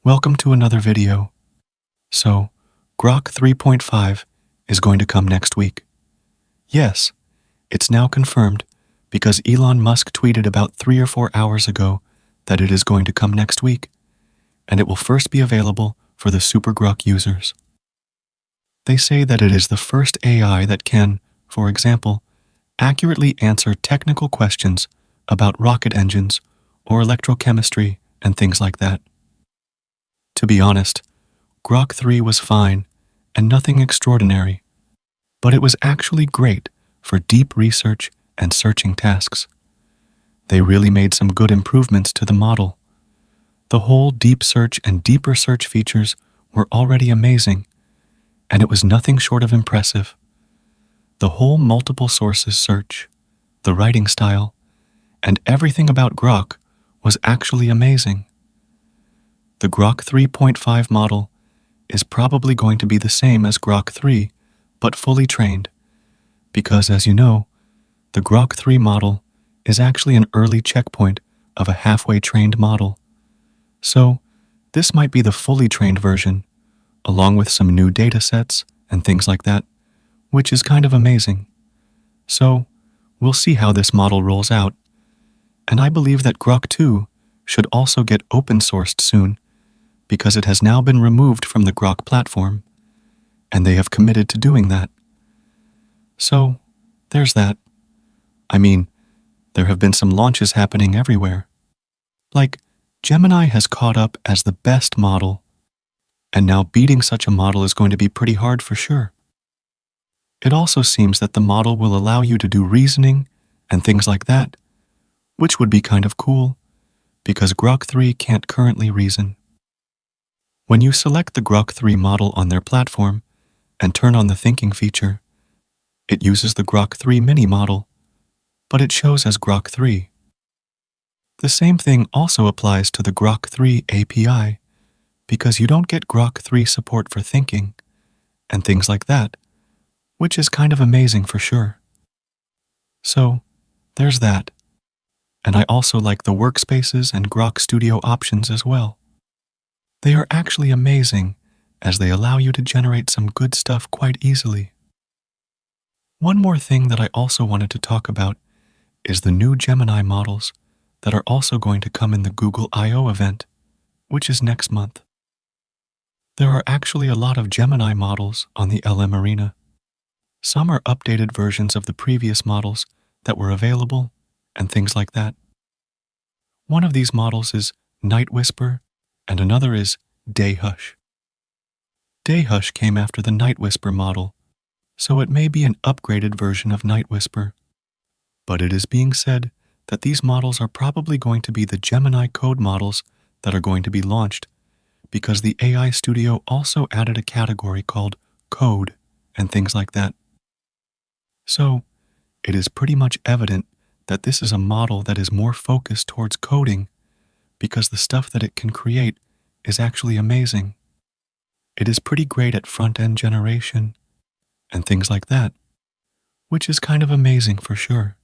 Welcome to another video. So, Grok 3.5 is going to come next week. Yes, it's now confirmed because Elon Musk tweeted about 3 or 4 hours ago that it is going to come next week, and it will first be available for the Super Grok users. They say that it is the first AI that can, for example, accurately answer technical questions about rocket engines or electrochemistry and things like that. To be honest, Grok 3 was fine and nothing extraordinary, but it was actually great for deep research and searching tasks. They really made some good improvements to the model. The whole deep search and deeper search features were already amazing, and it was nothing short of impressive. The whole multiple sources search, the writing style, and everything about Grok was actually amazing. The Grok 3.5 model is probably going to be the same as Grok 3, but fully trained, because as you know, the Grok 3 model is actually an early checkpoint of a halfway trained model. So, this might be the fully trained version, along with some new data sets and things like that, which is kind of amazing. So, we'll see how this model rolls out, and I believe that Grok 2 should also get open-sourced soon, because it has now been removed from the Grok platform, and they have committed to doing that. So, there's that. I mean, there have been some launches happening everywhere. Like, Gemini has caught up as the best model, and now beating such a model is going to be pretty hard for sure. It also seems that the model will allow you to do reasoning and things like that, which would be kind of cool, because Grok 3 can't currently reason. When you select the Grok 3 model on their platform and turn on the thinking feature, it uses the Grok 3 mini model, but it shows as Grok 3. The same thing also applies to the Grok 3 API, because you don't get Grok 3 support for thinking and things like that, which is kind of amazing for sure. So, there's that. And I also like the workspaces and Grok Studio options as well. They are actually amazing, as they allow you to generate some good stuff quite easily. One more thing that I also wanted to talk about is the new Gemini models that are also going to come in the Google I/O event, which is next month. There are actually a lot of Gemini models on the LM Arena. Some are updated versions of the previous models that were available and things like that. One of these models is Night Whisper, and another is Day Hush. Day Hush came after the Night Whisper model, so it may be an upgraded version of Night Whisper. But it is being said that these models are probably going to be the Gemini code models that are going to be launched, because the AI Studio also added a category called Code and things like that. So, it is pretty much evident that this is a model that is more focused towards coding, because the stuff that it can create is actually amazing. It is pretty great at front-end generation and things like that, which is kind of amazing for sure.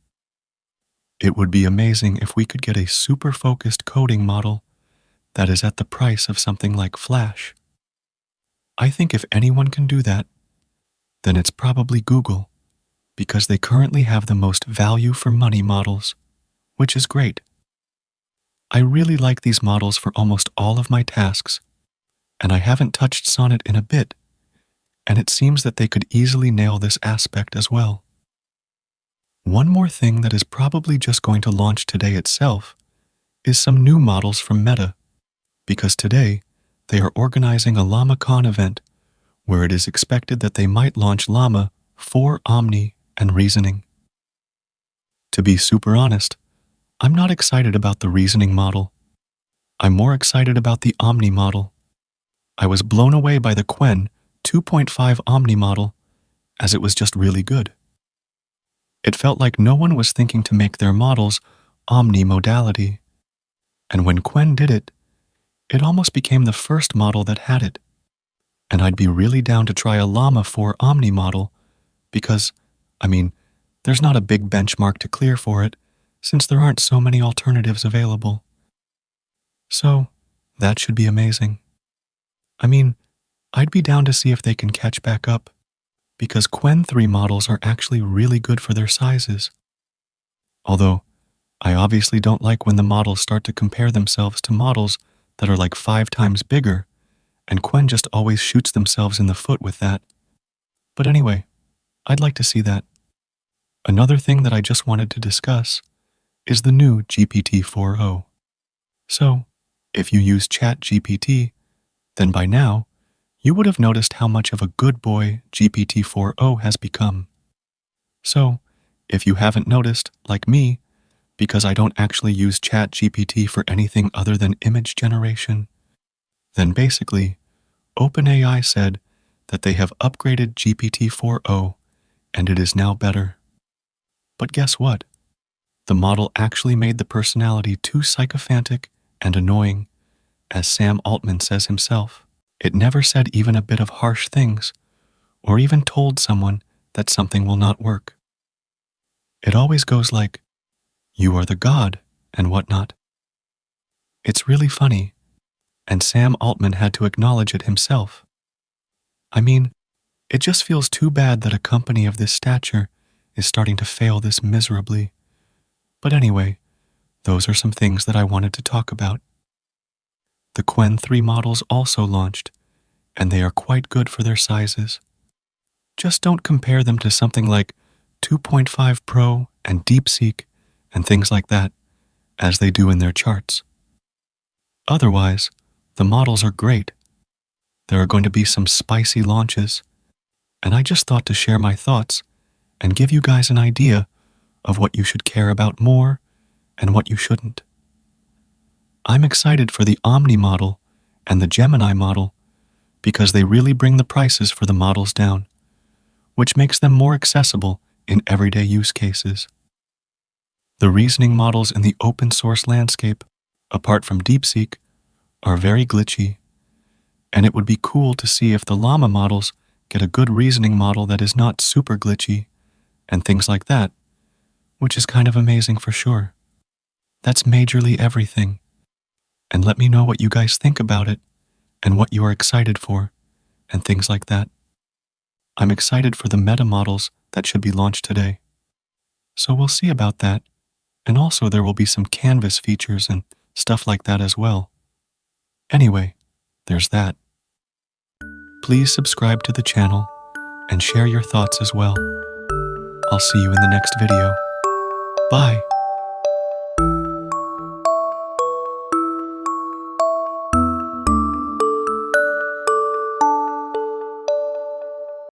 It would be amazing if we could get a super focused coding model that is at the price of something like Flash. I think if anyone can do that, then it's probably Google, because they currently have the most value for money models, which is great. I really like these models for almost all of my tasks, and I haven't touched Sonnet in a bit, and it seems that they could easily nail this aspect as well. One more thing that is probably just going to launch today itself is some new models from Meta, because today they are organizing a Llama-4.1 event where it is expected that they might launch Llama-4 Omni and Reasoning. To be super honest, I'm not excited about the reasoning model. I'm more excited about the Omni model. I was blown away by the Gemini 2.5 Omni model, as it was just really good. It felt like no one was thinking to make their models Omni modality. And when Gemini did it, it almost became the first model that had it. And I'd be really down to try a Llama-4 Omni model, because, there's not a big benchmark to clear for it, since there aren't so many alternatives available. So, that should be amazing. I mean, I'd be down to see if they can catch back up, because Qwen 3 models are actually really good for their sizes. Although, I obviously don't like when the models start to compare themselves to models that are like 5 times bigger, and Qwen just always shoots themselves in the foot with that. But anyway, I'd like to see that. Another thing that I just wanted to discuss is the new GPT-4o. So, if you use ChatGPT, then by now, you would have noticed how much of a good boy GPT-4o has become. So, if you haven't noticed, like me, because I don't actually use ChatGPT for anything other than image generation, then basically, OpenAI said that they have upgraded GPT-4o and it is now better. But guess what? The model actually made the personality too sycophantic and annoying, as Sam Altman says himself. It never said even a bit of harsh things, or even told someone that something will not work. It always goes like, "You are the god," and whatnot. It's really funny, and Sam Altman had to acknowledge it himself. I mean, it just feels too bad that a company of this stature is starting to fail this miserably. But anyway, those are some things that I wanted to talk about. The Qwen 3 models also launched, and they are quite good for their sizes. Just don't compare them to something like 2.5 Pro and DeepSeek and things like that, as they do in their charts. Otherwise, the models are great. There are going to be some spicy launches, and I just thought to share my thoughts and give you guys an idea of what you should care about more and what you shouldn't. I'm excited for the Omni model and the Gemini model because they really bring the prices for the models down, which makes them more accessible in everyday use cases. The reasoning models in the open source landscape, apart from DeepSeek, are very glitchy, and it would be cool to see if the Llama models get a good reasoning model that is not super glitchy and things like that, which is kind of amazing for sure. That's majorly everything. And let me know what you guys think about it and what you are excited for and things like that. I'm excited for the Meta models that should be launched today. So we'll see about that. And also there will be some canvas features and stuff like that as well. Anyway, there's that. Please subscribe to the channel and share your thoughts as well. I'll see you in the next video. Bye.